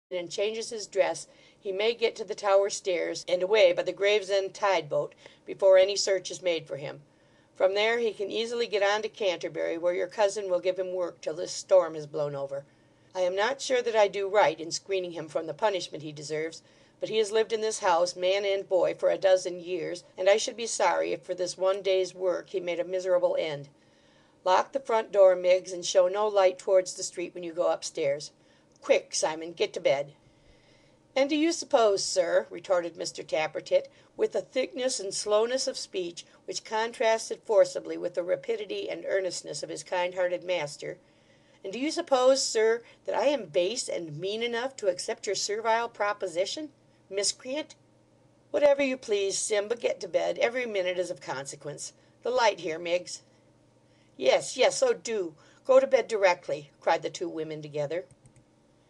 and changes his dress, he may get to the Tower Stairs and away by the Gravesend tide boat before any search is made for him. From there he can easily get on to Canterbury, where your cousin will give him work till this storm has blown over. I am not sure that I do right in screening him from the punishment he deserves, but he has lived in this house, man and boy, for a dozen years, and I should be sorry if for this one day's work he made a miserable end. Lock the front door, Miggs, and show no light towards the street when you go upstairs. Quick, Simon, get to bed." "And do you suppose, sir," retorted Mr. Tappertit, with a thickness and slowness of speech which contrasted forcibly with the rapidity and earnestness of his kind-hearted master, "and do you suppose, sir, that I am base and mean enough to accept your servile proposition, miscreant?" "Whatever you please, Sim, but get to bed. Every minute is of consequence. The light here, Miggs." "Yes, yes, oh do. Go to bed directly," cried the two women together.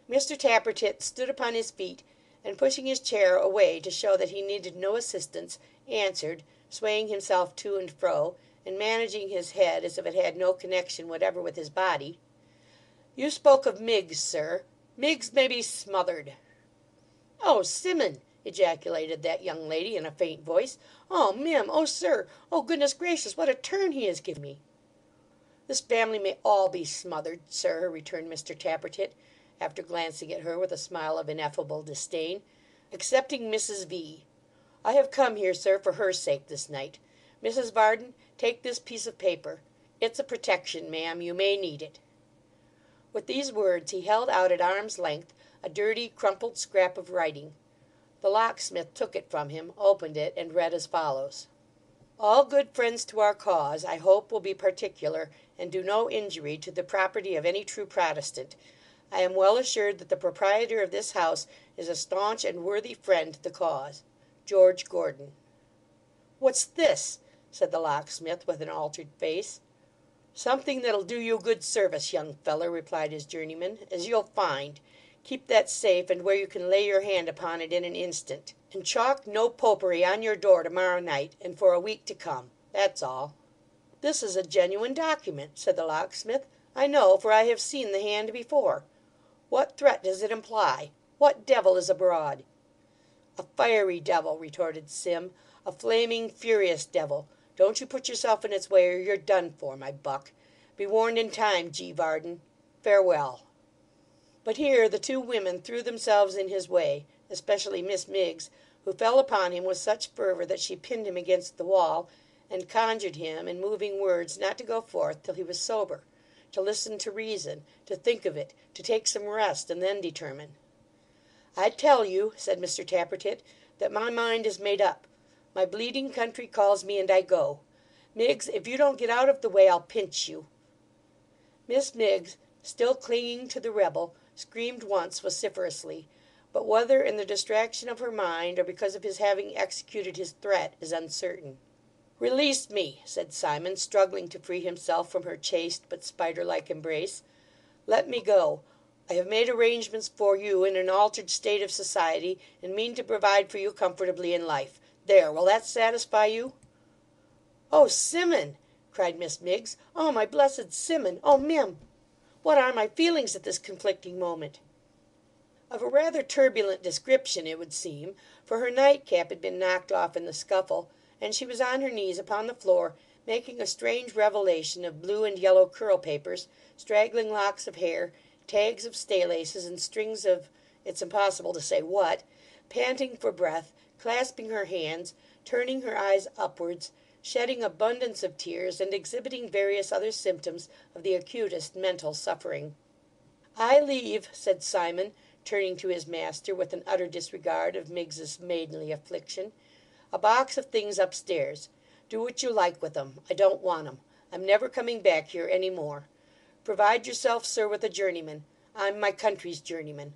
Mr. Tappertit stood upon his feet, and pushing his chair away to show that he needed no assistance, answered, swaying himself to and fro, and managing his head as if it had no connection whatever with his body. "You spoke of Miggs, sir. Miggs may be smothered." "Oh, Simmun!" ejaculated that young lady in a faint voice. "Oh, Mim! Oh, sir! Oh, goodness gracious, what a turn he has given me!" "This family may all be smothered, sir," returned Mr. Tappertit, after glancing at her with a smile of ineffable disdain, "excepting Mrs V. I have come here, sir, for her sake this night. Mrs. Varden, take this piece of paper. It's a protection, ma'am. You may need it." With these words he held out at arm's length a dirty, crumpled scrap of writing. The locksmith took it from him, opened it, and read as follows: "All good friends to our cause, I hope, will be particular, and do no injury to the property of any true Protestant. I am well assured that the proprietor of this house is a staunch and worthy friend to the cause. George Gordon." "What's this?" said the locksmith, with an altered face. "Something that'll do you good service, young feller," replied his journeyman, "as you'll find. Keep that safe, and where you can lay your hand upon it in an instant. And chalk 'No Popery' on your door to-morrow night, and for a week to come. That's all." "This is a genuine document," said the locksmith. "I know, for I have seen the hand before. What threat does it imply? What devil is abroad?" "A fiery devil," retorted Sim. "A flaming, furious devil. Don't you put yourself in its way, or you're done for, my buck. Be warned in time, G. Varden. Farewell." But here the two women threw themselves in his way, especially Miss Miggs, who fell upon him with such fervour that she pinned him against the wall, and conjured him, in moving words, not to go forth till he was sober, to listen to reason, to think of it, to take some rest, and then determine. "I tell you," said Mr. Tappertit, "that my mind is made up. My bleeding country calls me, and I go. Miggs, if you don't get out of the way, I'll pinch you." Miss Miggs, still clinging to the rebel, screamed once vociferously, but whether in the distraction of her mind, or because of his having executed his threat, is uncertain. "Release me," said Simon, struggling to free himself from her chaste but spider-like embrace. "Let me go. I have made arrangements for you in an altered state of society, and mean to provide for you comfortably in life. There, will that satisfy you?" "Oh, Simmun!" cried Miss Miggs. "Oh, my blessed Simmun! Oh, Mim! What are my feelings at this conflicting moment?" Of a rather turbulent description, it would seem, for her nightcap had been knocked off in the scuffle, and she was on her knees upon the floor, making a strange revelation of blue and yellow curl papers, straggling locks of hair, tags of staylaces, and strings of it's impossible to say what, panting for breath, clasping her hands, turning her eyes upwards, shedding abundance of tears, and exhibiting various other symptoms of the acutest mental suffering. "I leave," said Simon, turning to his master with an utter disregard of Miggs's maidenly affliction, "a box of things upstairs. Do what you like with 'em. I don't want 'em. I'm never coming back here any more. Provide yourself, sir, with a journeyman. I'm my country's journeyman.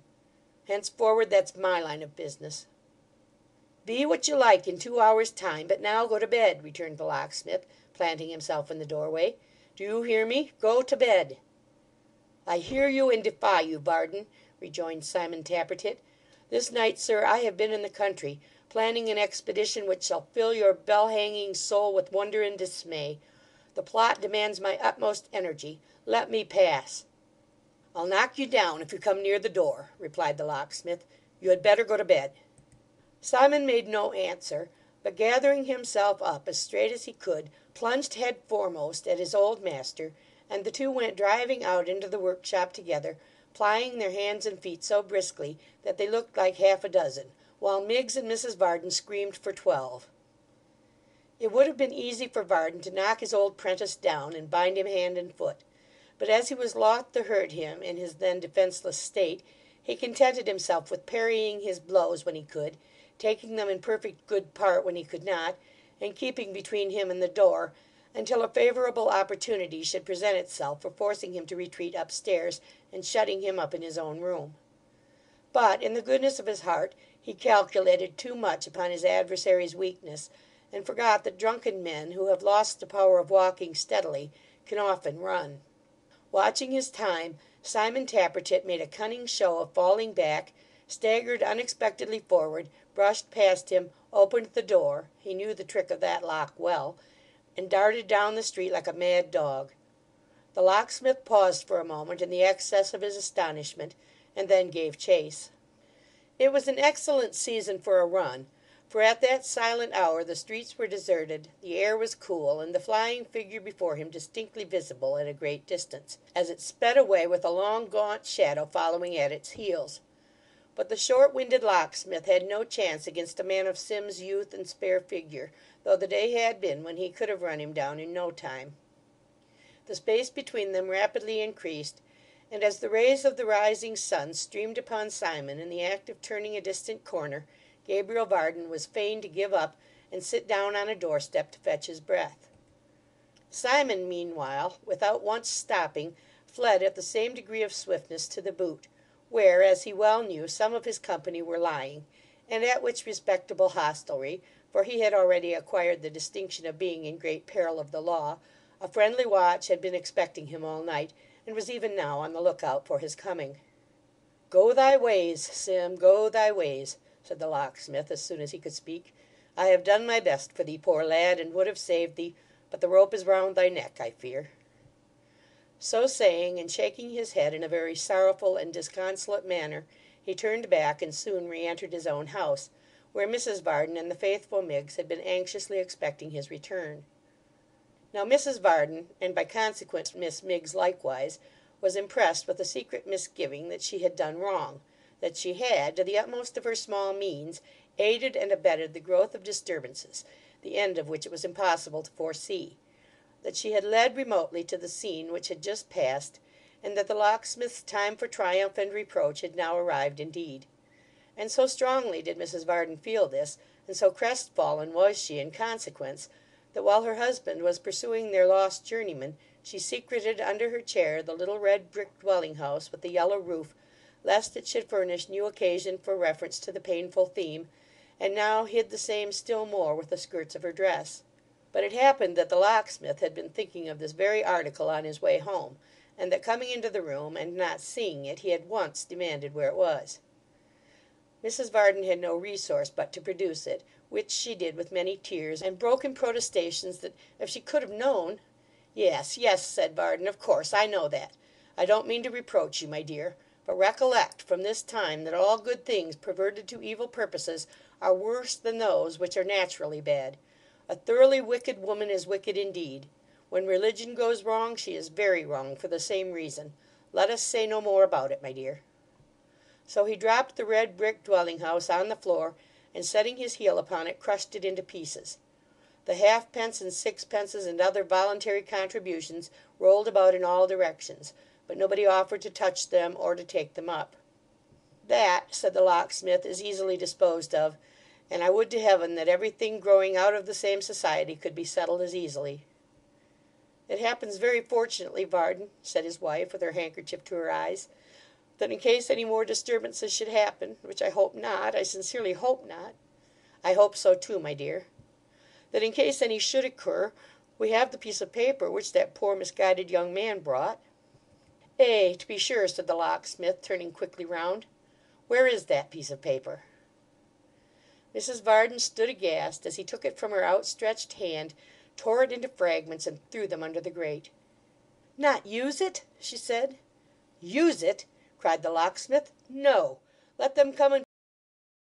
Henceforward that's my line of business." "Be what you like in 2 hours' time, but now go to bed," returned the locksmith, planting himself in the doorway. "Do you hear me? Go to bed." "I hear you and defy you, Varden," rejoined Simon Tappertit. "This night, sir, I have been in the country, planning an expedition which shall fill your bell-hanging soul with wonder and dismay. The plot demands my utmost energy. Let me pass." "I'll knock you down if you come near the door," replied the locksmith. "You had better go to bed." Simon made no answer, but gathering himself up as straight as he could, plunged head foremost at his old master, and the two went driving out into the workshop together, plying their hands and feet so briskly that they looked like half a dozen, while Miggs and Mrs. Varden screamed for 12. It would have been easy for Varden to knock his old prentice down and bind him hand and foot; but as he was loth to hurt him in his then defenceless state, he contented himself with parrying his blows when he could, taking them in perfect good part when he could not, and keeping between him and the door, until a favourable opportunity should present itself for forcing him to retreat upstairs, and shutting him up in his own room. But, in the goodness of his heart, he calculated too much upon his adversary's weakness, and forgot that drunken men, who have lost the power of walking steadily, can often run. Watching his time, Simon Tappertit made a cunning show of falling back, staggered unexpectedly forward, brushed past him, opened the door (he knew the trick of that lock well), and darted down the street like a mad dog. The locksmith paused for a moment in the excess of his astonishment, and then gave chase. It was an excellent season for a run, for at that silent hour the streets were deserted, the air was cool, and the flying figure before him distinctly visible at a great distance, as it sped away with a long gaunt shadow following at its heels. But the short-winded locksmith had no chance against a man of Sim's youth and spare figure, though the day had been when he could have run him down in no time. The space between them rapidly increased, and as the rays of the rising sun streamed upon Simon in the act of turning a distant corner, Gabriel Varden was fain to give up and sit down on a doorstep to fetch his breath. Simon, meanwhile, without once stopping, fled at the same degree of swiftness to the boot, where, as he well knew, some of his company were lying, and at which respectable hostelry, for he had already acquired the distinction of being in great peril of the law, a friendly watch had been expecting him all night, and was even now on the look-out for his coming. "Go thy ways, Sim, go thy ways," said the locksmith, as soon as he could speak. "I have done my best for thee, poor lad, and would have saved thee, but the rope is round thy neck, I fear." So saying, and shaking his head in a very sorrowful and disconsolate manner, he turned back and soon re-entered his own house, where Mrs. Varden and the faithful Miggs had been anxiously expecting his return. Now Mrs. Varden, and by consequence Miss Miggs likewise, was impressed with a secret misgiving that she had done wrong, that she had, to the utmost of her small means, aided and abetted the growth of disturbances, the end of which it was impossible to foresee, that she had led remotely to the scene which had just passed, and that the locksmith's time for triumph and reproach had now arrived indeed. And so strongly did Mrs. Varden feel this, and so crestfallen was she in consequence, that while her husband was pursuing their lost journeyman, she secreted under her chair the little red brick dwelling-house with the yellow roof, lest it should furnish new occasion for reference to the painful theme, and now hid the same still more with the skirts of her dress. But it happened that the locksmith had been thinking of this very article on his way home, and that coming into the room, and not seeing it, he at once demanded where it was. Mrs. Varden had no resource but to produce it, which she did with many tears, and broken protestations that if she could have known— "Yes, yes," said Varden, "of course, I know that. I don't mean to reproach you, my dear. But recollect from this time that all good things perverted to evil purposes are worse than those which are naturally bad. A thoroughly wicked woman is wicked indeed. When religion goes wrong, she is very wrong for the same reason. Let us say no more about it, my dear." So he dropped the red brick dwelling-house on the floor, and setting his heel upon it, crushed it into pieces. The halfpence and sixpences and other voluntary contributions rolled about in all directions, but nobody offered to touch them or to take them up. "That," said the locksmith, "is easily disposed of, and I would to heaven that everything growing out of the same society could be settled as easily." "It happens very fortunately, Varden," said his wife, with her handkerchief to her eyes, "that in case any more disturbances should happen, which I hope not, I sincerely hope not—" "I hope so too, my dear." "That in case any should occur, we have the piece of paper which that poor misguided young man brought." "Ay, to be sure," said the locksmith, turning quickly round. "Where is that piece of paper?" Mrs. Varden stood aghast as he took it from her outstretched hand, tore it into fragments, and threw them under the grate. "Not use it?" she said. "Use it!" cried the locksmith. "No. Let them come and